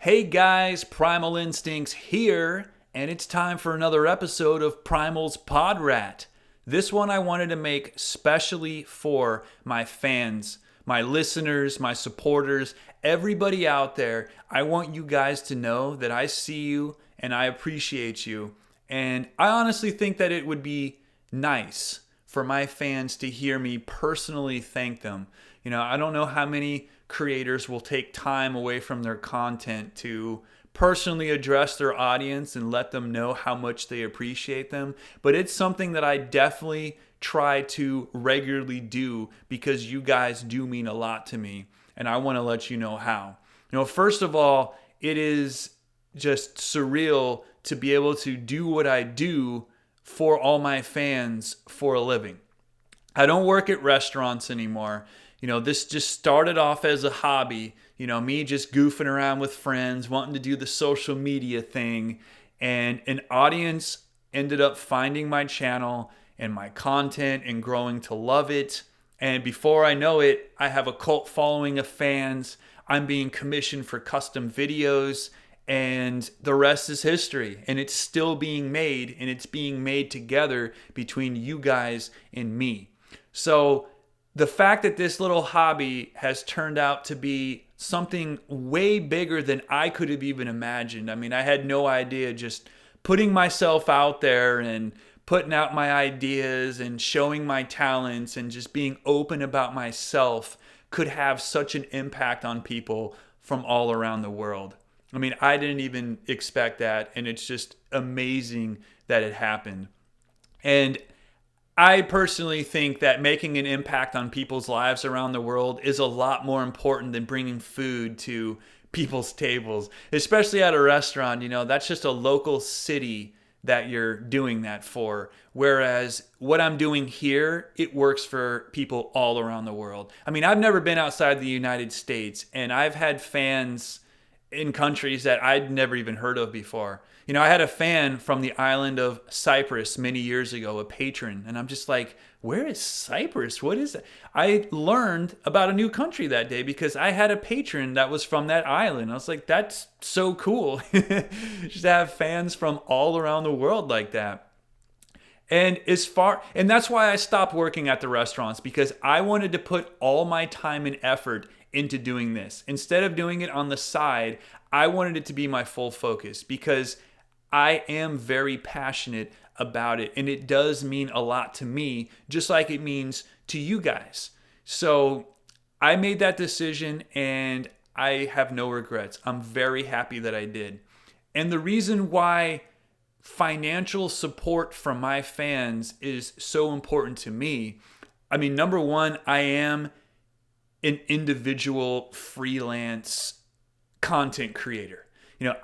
Hey guys, Primal Instincts here, and it's time for another episode of Primal's Podrat. This one I wanted to make specially for my fans, my listeners, my supporters, everybody out there. I want you guys to know that I see you and I appreciate you. And I honestly think that it would be nice for my fans to hear me personally thank them. I don't know how many creators will take time away from their content to personally address their audience and let them know how much they appreciate them. But it's something that I definitely try to regularly do because you guys do mean a lot to me. And I want to let you know how. First of all, it is just surreal to be able to do what I do for all my fans for a living. I don't work at restaurants anymore. This just started off as a hobby, me just goofing around with friends, wanting to do the social media thing. And an audience ended up finding my channel and my content and growing to love it. And before I know it, I have a cult following of fans. I'm being commissioned for custom videos. And the rest is history. And it's still being made. And it's being made together between you guys and me. So the fact that this little hobby has turned out to be something way bigger than I could have even imagined. I mean, I had no idea just putting myself out there and putting out my ideas and showing my talents and just being open about myself could have such an impact on people from all around the world. I mean, I didn't even expect that, and it's just amazing that it happened. And I personally think that making an impact on people's lives around the world is a lot more important than bringing food to people's tables, especially at a restaurant. That's just a local city that you're doing that for. Whereas what I'm doing here, it works for people all around the world. I mean, I've never been outside the United States, and I've had fans in countries that I'd never even heard of before. I had a fan from the island of Cyprus many years ago, a patron, and I'm just like, where is Cyprus? What is that? I learned about a new country that day because I had a patron that was from that island. I was like, that's so cool. Just to have fans from all around the world like that. And that's why I stopped working at the restaurants, because I wanted to put all my time and effort into doing this. Instead of doing it on the side, I wanted it to be my full focus because I am very passionate about it, and it does mean a lot to me, just like it means to you guys. So I made that decision, and I have no regrets. I'm very happy that I did. And the reason why financial support from my fans is so important to me, I mean, number one, I am an individual freelance content creator.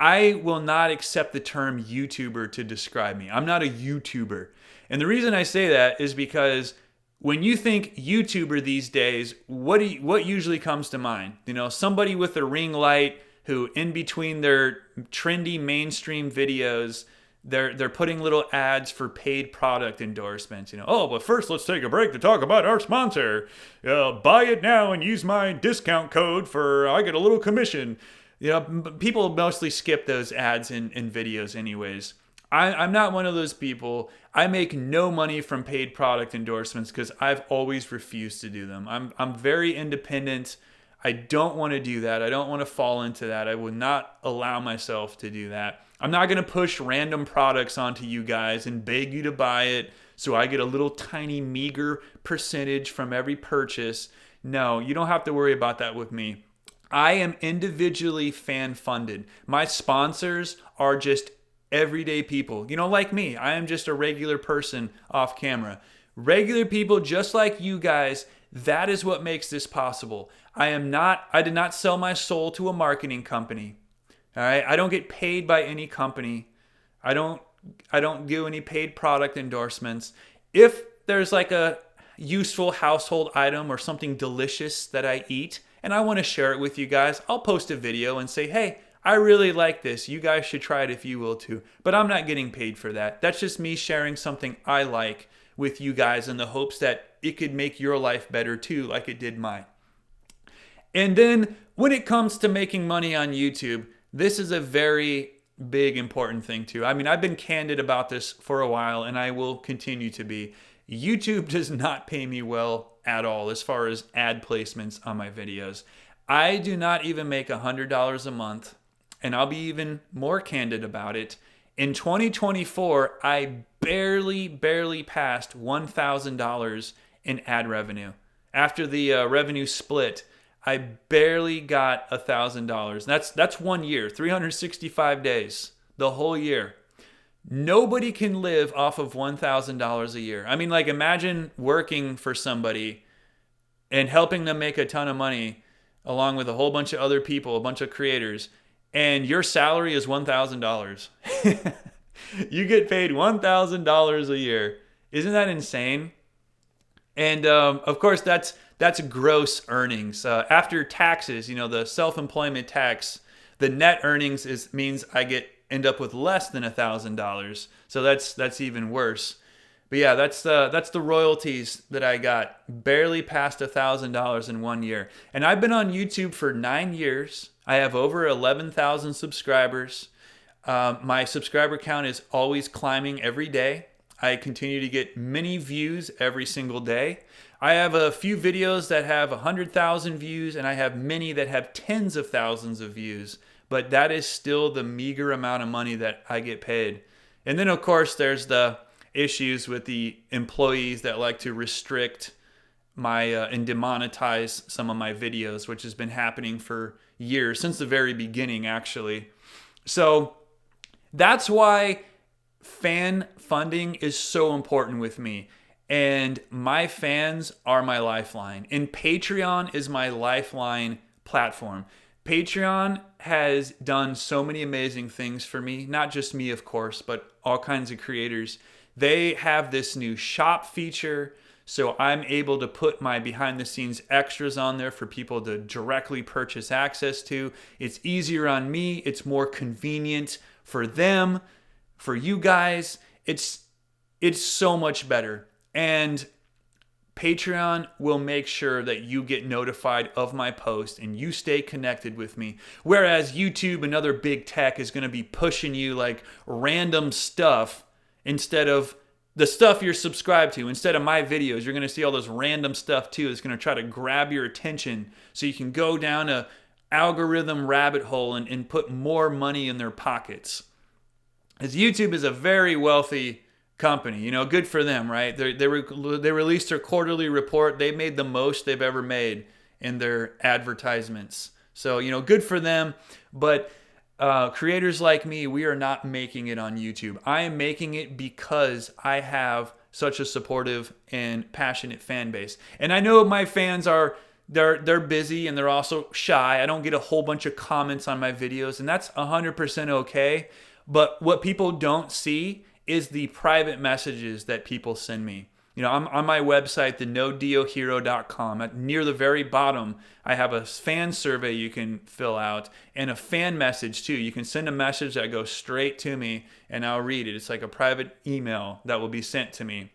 I will not accept the term YouTuber to describe me. I'm not a YouTuber. And the reason I say that is because when you think YouTuber these days, what usually comes to mind? Somebody with a ring light who in between their trendy mainstream videos, they're putting little ads for paid product endorsements. But first let's take a break to talk about our sponsor. Buy it now and use my discount code for I get a little commission. People mostly skip those ads in videos anyways. I'm not one of those people. I make no money from paid product endorsements because I've always refused to do them. I'm very independent. I don't want to do that. I don't want to fall into that. I would not allow myself to do that. I'm not going to push random products onto you guys and beg you to buy it so I get a little tiny meager percentage from every purchase. No, you don't have to worry about that with me. I am individually fan funded. My sponsors are just everyday people. Like me. I am just a regular person off camera. Regular people just like you guys. That is what makes this possible. I did not sell my soul to a marketing company. All right? I don't get paid by any company. I don't do any paid product endorsements. If there's like a useful household item or something delicious that I eat and I want to share it with you guys, I'll post a video and say, hey, I really like this. You guys should try it if you will too. But I'm not getting paid for that. That's just me sharing something I like with you guys in the hopes that it could make your life better too, like it did mine. And then when it comes to making money on YouTube, this is a very big, important thing too. I mean, I've been candid about this for a while, and I will continue to be. YouTube does not pay me well at all as far as ad placements on my videos. I do not even make $100 a month, and I'll be even more candid about it. In 2024, I barely passed $1,000 in ad revenue. After the revenue split, I barely got $1,000. That's 1 year, 365 days, the whole year. Nobody can live off of $1,000 a year. I mean, like, imagine working for somebody and helping them make a ton of money along with a whole bunch of other people, a bunch of creators, and your salary is $1,000. You get paid $1,000 a year. Isn't that insane? And of course, that's gross earnings. After taxes, the self-employment tax, the net earnings means I end up with less than $1,000. So that's even worse. But yeah, that's the royalties that I got. Barely past $1,000 in 1 year. And I've been on YouTube for 9 years. I have over 11,000 subscribers. My subscriber count is always climbing every day. I continue to get many views every single day. I have a few videos that have 100,000 views, and I have many that have tens of thousands of views. But that is still the meager amount of money that I get paid. And then, of course, there's the issues with the employees that like to restrict my and demonetize some of my videos, which has been happening for years, since the very beginning, actually. So that's why fan funding is so important with me. And my fans are my lifeline. And Patreon is my lifeline platform. Patreon has done so many amazing things for me. Not just me, of course, but all kinds of creators. They have this new shop feature, so I'm able to put my behind the scenes extras on there for people to directly purchase access to. It's easier on me. It's more convenient for them, for you guys. It's so much better. And Patreon will make sure that you get notified of my post and you stay connected with me. Whereas YouTube and other big tech is going to be pushing you like random stuff instead of the stuff you're subscribed to. Instead of my videos, you're going to see all this random stuff too. It's going to try to grab your attention so you can go down a algorithm rabbit hole and put more money in their pockets. As YouTube is a very wealthy company, good for them, right? They released their quarterly report. They made the most they've ever made in their advertisements. So, good for them. But creators like me, we are not making it on YouTube. I am making it because I have such a supportive and passionate fan base. And I know my fans they're busy and they're also shy. I don't get a whole bunch of comments on my videos, and that's 100% okay. But what people don't see is the private messages that people send me. I'm on my website, thenodiohero.com. Near the very bottom, I have a fan survey you can fill out and a fan message too. You can send a message that goes straight to me and I'll read it. It's like a private email that will be sent to me.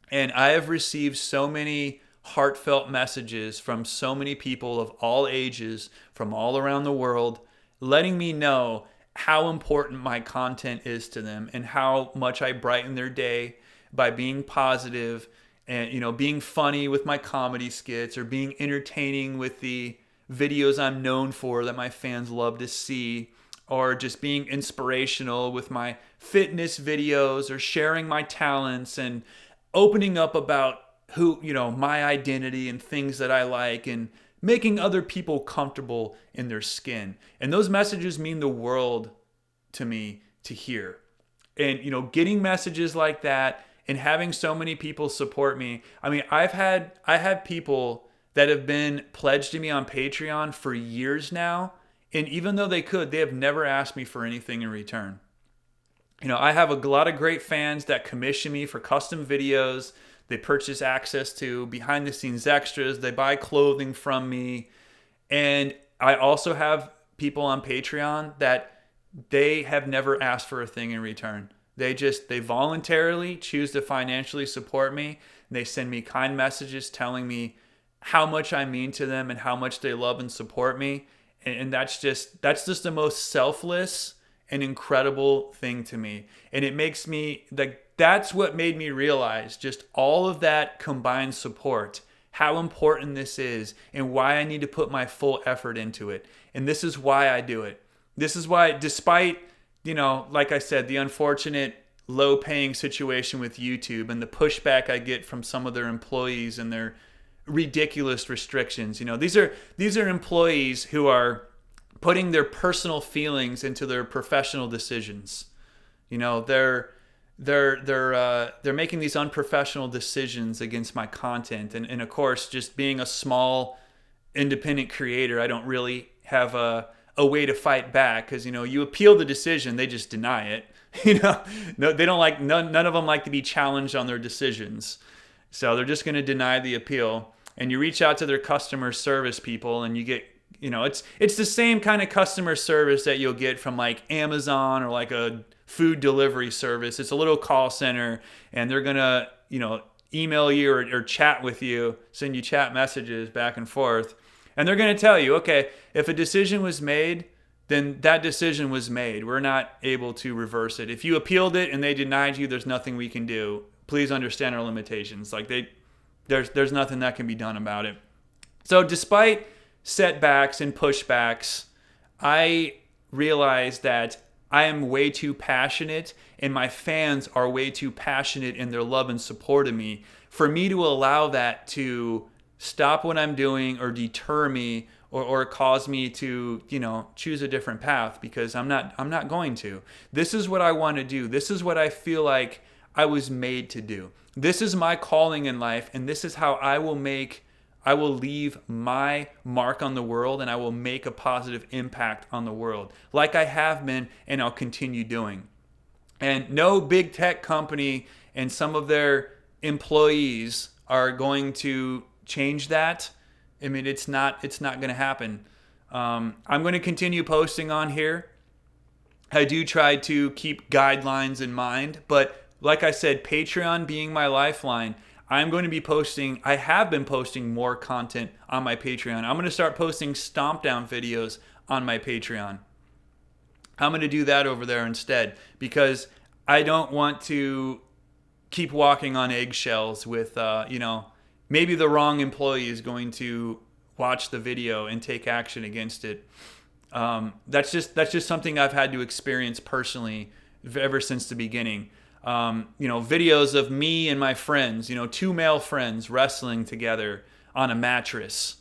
And I have received so many heartfelt messages from so many people of all ages from all around the world, letting me know how important my content is to them and how much I brighten their day by being positive and, being funny with my comedy skits or being entertaining with the videos I'm known for that my fans love to see, or just being inspirational with my fitness videos or sharing my talents and opening up about my identity and things that I like and making other people comfortable in their skin. And those messages mean the world to me to hear. And, getting messages like that and having so many people support me. I mean, I have people that have been pledged to me on Patreon for years now. And even though they have never asked me for anything in return. I have a lot of great fans that commission me for custom videos. They purchase access to behind the scenes extras. They buy clothing from me. And I also have people on Patreon that they have never asked for a thing in return. They voluntarily choose to financially support me. They send me kind messages telling me how much I mean to them and how much they love and support me. And that's just the most selfless and incredible thing to me. And it makes me like, that's what made me realize just all of that combined support, how important this is, and why I need to put my full effort into it. And this is why I do it. This is why, despite, like I said, the unfortunate low paying situation with YouTube and the pushback I get from some of their employees and their ridiculous restrictions. These are employees who are putting their personal feelings into their professional decisions. They're making these unprofessional decisions against my content, and of course, just being a small independent creator, I don't really have a way to fight back, because you appeal the decision, they just deny it. No, they don't like, none of them like to be challenged on their decisions, so they're just going to deny the appeal. And you reach out to their customer service people, and you get, it's the same kind of customer service that you'll get from like Amazon or like a food delivery service. It's a little call center, and they're gonna, email you or chat with you, send you chat messages back and forth, and they're gonna tell you, okay, if a decision was made, then that decision was made. We're not able to reverse it. If you appealed it and they denied you, there's nothing we can do. Please understand our limitations. Like there's nothing that can be done about it. So despite setbacks and pushbacks, I realize that I am way too passionate, and my fans are way too passionate in their love and support of me for me to allow that to stop what I'm doing or deter me or cause me to, choose a different path, because I'm not going to. This is what I want to do. This is what I feel like I was made to do. This is my calling in life, and this is how I will leave my mark on the world, and I will make a positive impact on the world, like I have been and I'll continue doing. And no big tech company and some of their employees are going to change that. I mean, it's not going to happen. I'm going to continue posting on here. I do try to keep guidelines in mind, but like I said, Patreon being my lifeline, I'm going to be posting, I have been posting more content on my Patreon. I'm going to start posting stomp down videos on my Patreon. I'm going to do that over there instead, because I don't want to keep walking on eggshells with, maybe the wrong employee is going to watch the video and take action against it. That's just something I've had to experience personally ever since the beginning. Videos of me and my friends, two male friends wrestling together on a mattress,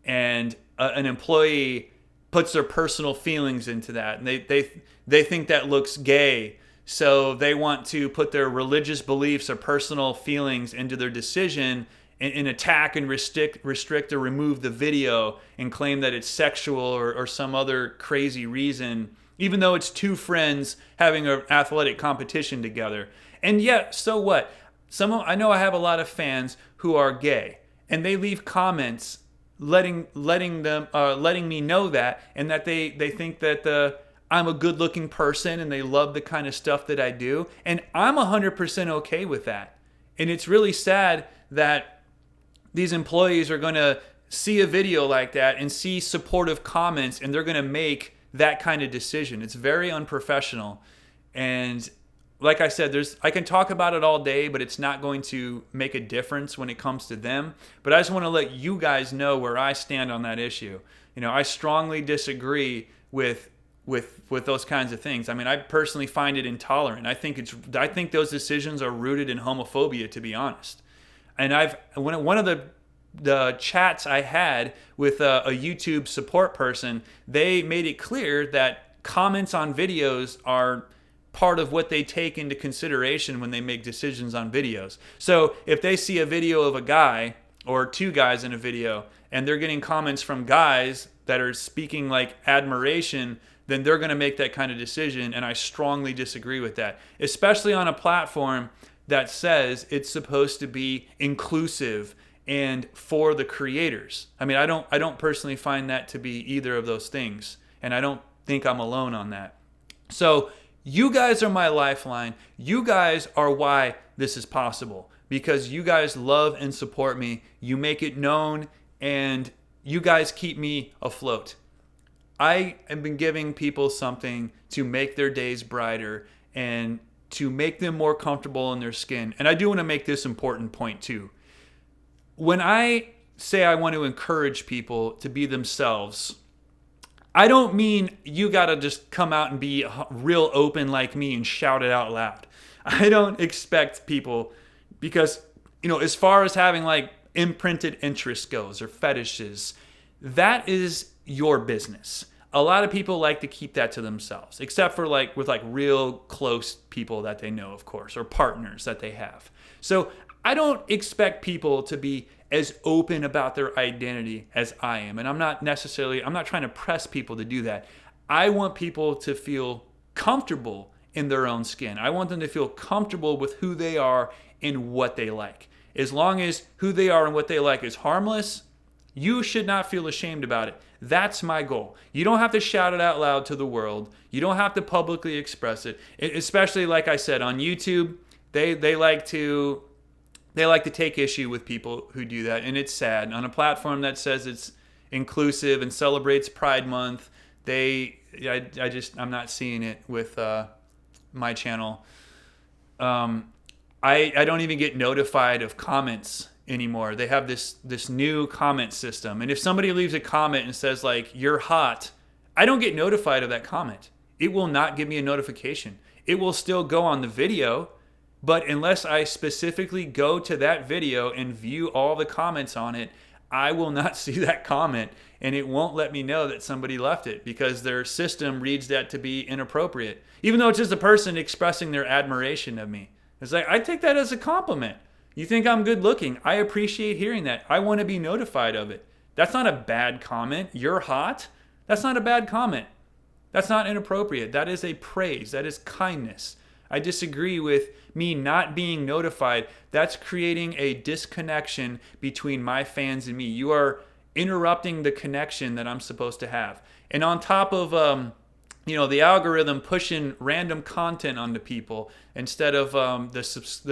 and an employee puts their personal feelings into that, and they think that looks gay, so they want to put their religious beliefs or personal feelings into their decision and attack and restrict or remove the video and claim that it's sexual or some other crazy reason, even though it's two friends having an athletic competition together. And yet, so what? I know I have a lot of fans who are gay, and they leave comments letting me know that, and that they think that I'm a good-looking person and they love the kind of stuff that I do, and I'm 100% okay with that. And it's really sad that these employees are going to see a video like that and see supportive comments, and they're going to make that kind of decision. It's very unprofessional. And like I said, I can talk about it all day, but it's not going to make a difference when it comes to them. But I just want to let you guys know where I stand on that issue. I strongly disagree with those kinds of things. I mean, I personally find it intolerant. I think those decisions are rooted in homophobia, to be honest. And one of the chats I had with a YouTube support person, they made it clear that comments on videos are part of what they take into consideration when they make decisions on videos. So if they see a video of a guy or two guys in a video, and they're getting comments from guys that are speaking like admiration, then they're going to make that kind of decision. And I strongly disagree with that, especially on a platform that says it's supposed to be inclusive and for the creators. I mean, I don't personally find that to be either of those things, and I don't think I'm alone on that. So you guys are my lifeline. You guys are why this is possible, because you guys love and support me. You make it known, and you guys keep me afloat. I have been giving people something to make their days brighter and to make them more comfortable in their skin. And I do want to make this important point too. When I say I want to encourage people to be themselves, I don't mean you got to just come out and be real open like me and shout it out loud. I don't expect people, because, as far as having like imprinted interest goes or fetishes, that is your business. A lot of people like to keep that to themselves, except for like with like real close people that they know, of course, or partners that they have. So I don't expect people to be as open about their identity as I am. And I'm not trying to press people to do that. I want people to feel comfortable in their own skin. I want them to feel comfortable with who they are and what they like. As long as who they are and what they like is harmless, you should not feel ashamed about it. That's my goal. You don't have to shout it out loud to the world. You don't have to publicly express it. Especially, like I said, on YouTube, they like to take issue with people who do that, and it's sad. On a platform that says it's inclusive and celebrates Pride Month, I'm not seeing it with my channel. I don't even get notified of comments anymore. They have this new comment system, and if somebody leaves a comment and says like "you're hot," I don't get notified of that comment. It will not give me a notification. It will still go on the video, but unless I specifically go to that video and view all the comments on it, I will not see that comment, and it won't let me know that somebody left it because their system reads that to be inappropriate, even though it's just a person expressing their admiration of me. It's like, I take that as a compliment. You think I'm good looking. I appreciate hearing that. I want to be notified of it. That's not a bad comment. You're hot. That's not a bad comment. That's not inappropriate. That is a praise. That is kindness. I disagree with me not being notified. That's creating a disconnection between my fans and me. You are interrupting the connection that I'm supposed to have. And on top of the algorithm pushing random content onto people instead of the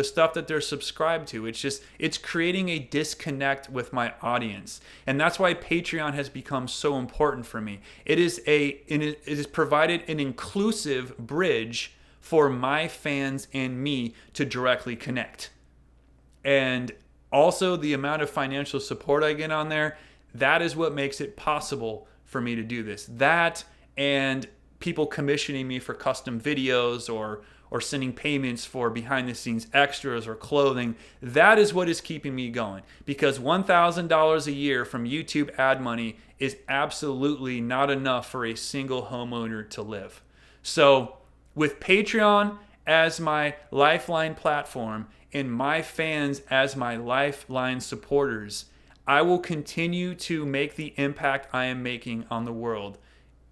stuff that they're subscribed to. It's creating a disconnect with my audience. And that's why Patreon has become so important for me. It has provided an inclusive bridge for my fans and me to directly connect. And also the amount of financial support I get on there, that is what makes it possible for me to do this. That and people commissioning me for custom videos or sending payments for behind the scenes extras or clothing, that is what is keeping me going. Because $1,000 a year from YouTube ad money is absolutely not enough for a single homeowner to live. So with Patreon as my lifeline platform and my fans as my lifeline supporters, I will continue to make the impact I am making on the world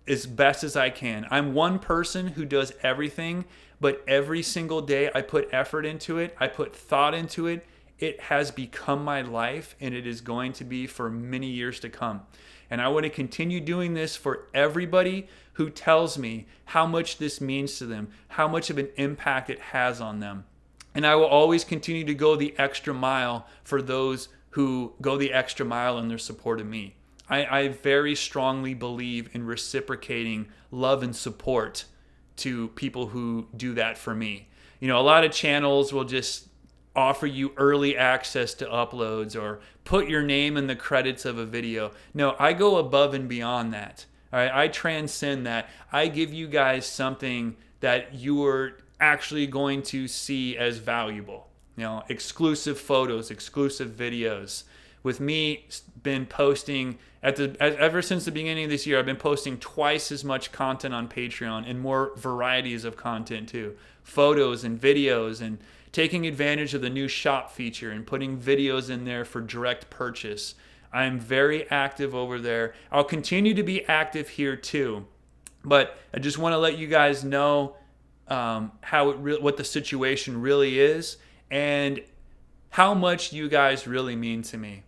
as best as I can. I'm one person who does everything, but every single day I put effort into it. I put thought into it. It has become my life, and it is going to be for many years to come. And I want to continue doing this for everybody who tells me how much this means to them, how much of an impact it has on them. And I will always continue to go the extra mile for those who go the extra mile in their support of me. I very strongly believe in reciprocating love and support to people who do that for me. A lot of channels will just offer you early access to uploads or put your name in the credits of a video. No, I go above and beyond that. All right, I transcend that. I give you guys something that you are actually going to see as valuable. Exclusive photos, exclusive videos. With me been posting ever since the beginning of this year, I've been posting twice as much content on Patreon and more varieties of content too. Photos and videos, and taking advantage of the new shop feature and putting videos in there for direct purchase. I'm very active over there. I'll continue to be active here too. But I just want to let you guys know what the situation really is and how much you guys really mean to me.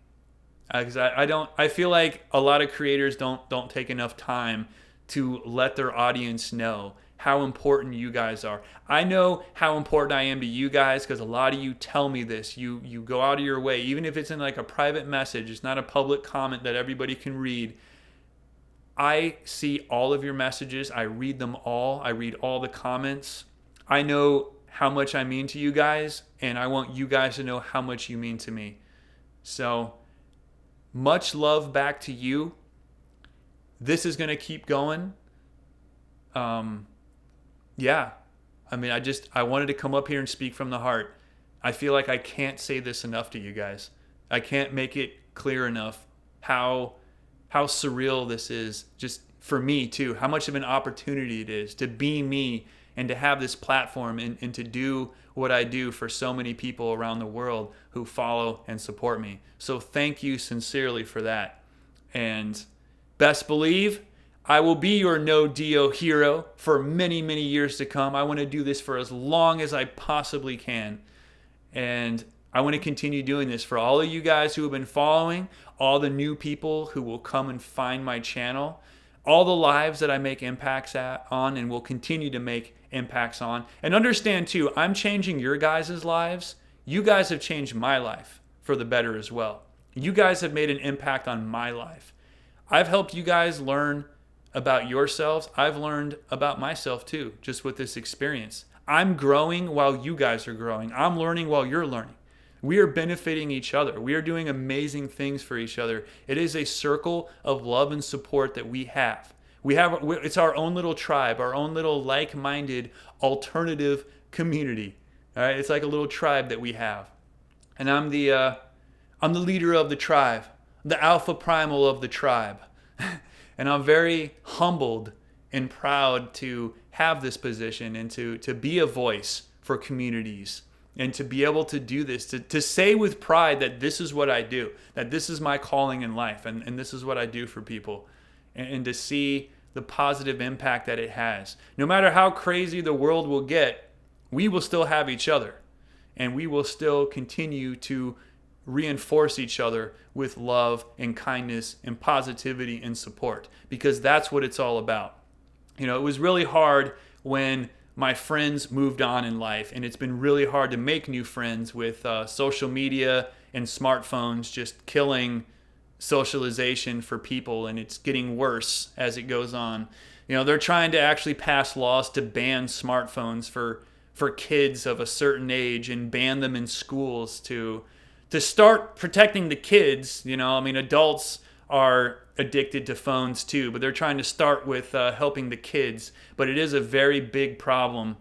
Because I feel like a lot of creators don't take enough time to let their audience know how important you guys are. I know how important I am to you guys because a lot of you tell me this. You go out of your way, even if it's in like a private message, it's not a public comment that everybody can read. I see all of your messages. I read them all. I read all the comments. I know how much I mean to you guys, and I want you guys to know how much you mean to me. So, much love back to you. This is going to keep going. Yeah. I mean, I wanted to come up here and speak from the heart. I feel like I can't say this enough to you guys. I can't make it clear enough how surreal this is, just for me too, how much of an opportunity it is to be me and to have this platform and to do what I do for so many people around the world who follow and support me. So thank you sincerely for that. And best believe I will be your no Dio hero for many, many years to come. I want to do this for as long as I possibly can. And I want to continue doing this for all of you guys who have been following, all the new people who will come and find my channel, all the lives that I make impacts on and will continue to make impacts on. And understand too, I'm changing your guys' lives. You guys have changed my life for the better as well. You guys have made an impact on my life. I've helped you guys learn about yourselves. I've learned about myself too, just with this experience. I'm growing while you guys are growing. I'm learning while you're learning. We are benefiting each other. We are doing amazing things for each other. It is a circle of love and support that we have. It's our own little tribe, our own little like-minded alternative community. All right, it's like a little tribe that we have. And I'm the leader of the tribe, the alpha primal of the tribe. And I'm very humbled and proud to have this position and to be a voice for communities and to be able to do this, to say with pride that this is what I do, that this is my calling in life and this is what I do for people, and to see the positive impact that it has. No matter how crazy the world will get, we will still have each other and we will still continue to reinforce each other with love and kindness and positivity and support, because that's what it's all about. You know, it was really hard when my friends moved on in life, and it's been really hard to make new friends with social media and smartphones just killing socialization for people, and it's getting worse as it goes on. You know, they're trying to actually pass laws to ban smartphones for kids of a certain age and ban them in schools to start protecting the kids. You know, I mean, adults are addicted to phones too, but they're trying to start with helping the kids. But it is a very big problem.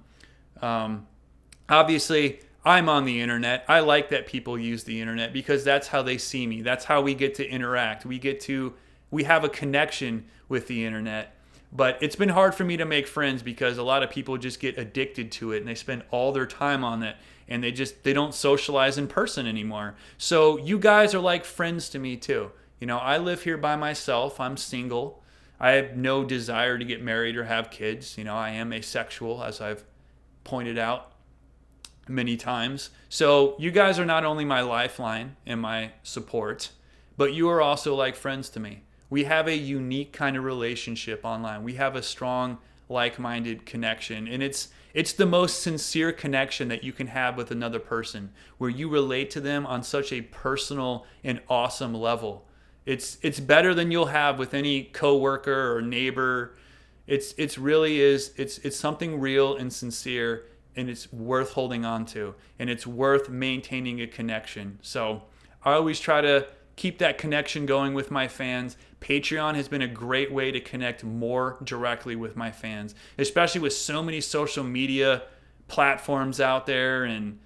Obviously, I'm on the internet. I like that people use the internet because that's how they see me. That's how we get to interact. We have a connection with the internet. But it's been hard for me to make friends because a lot of people just get addicted to it and they spend all their time on it, and they don't socialize in person anymore. So you guys are like friends to me too. You know, I live here by myself. I'm single. I have no desire to get married or have kids. You know, I am asexual, as I've pointed out many times. So you guys are not only my lifeline and my support, but you are also like friends to me. We have a unique kind of relationship online. We have a strong, like-minded connection, and it's the most sincere connection that you can have with another person, where you relate to them on such a personal and awesome level. It's better than you'll have with any coworker or neighbor. It's something real and sincere, and it's worth holding on to, and it's worth maintaining a connection. So I always try to keep that connection going with my fans. Patreon has been a great way to connect more directly with my fans, especially with so many social media platforms out there and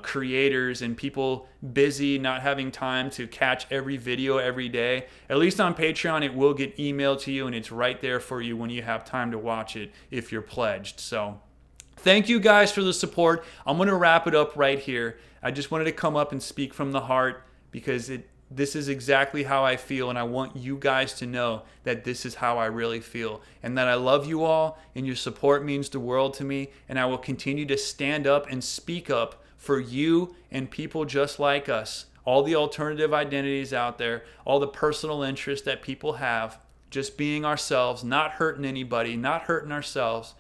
creators and people busy not having time to catch every video every day. At least on Patreon, it will get emailed to you, and it's right there for you when you have time to watch it if you're pledged. So thank you guys for the support. I'm going to wrap it up right here. I just wanted to come up and speak from the heart because this is exactly how I feel, and I want you guys to know that this is how I really feel, and that I love you all, and your support means the world to me, and I will continue to stand up and speak up for you and people just like us, all the alternative identities out there, all the personal interests that people have, just being ourselves, not hurting anybody, not hurting ourselves.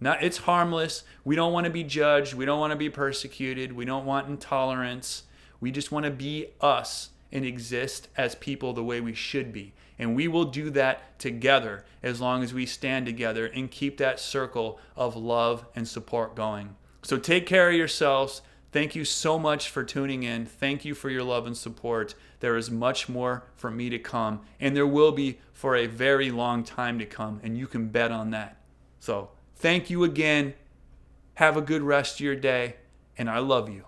It's harmless. We don't want to be judged. We don't want to be persecuted. We don't want intolerance. We just want to be us and exist as people the way we should be. And we will do that together as long as we stand together and keep that circle of love and support going. So take care of yourselves. Thank you so much for tuning in. Thank you for your love and support. There is much more for me to come, and there will be for a very long time to come, and you can bet on that. So thank you again. Have a good rest of your day, and I love you.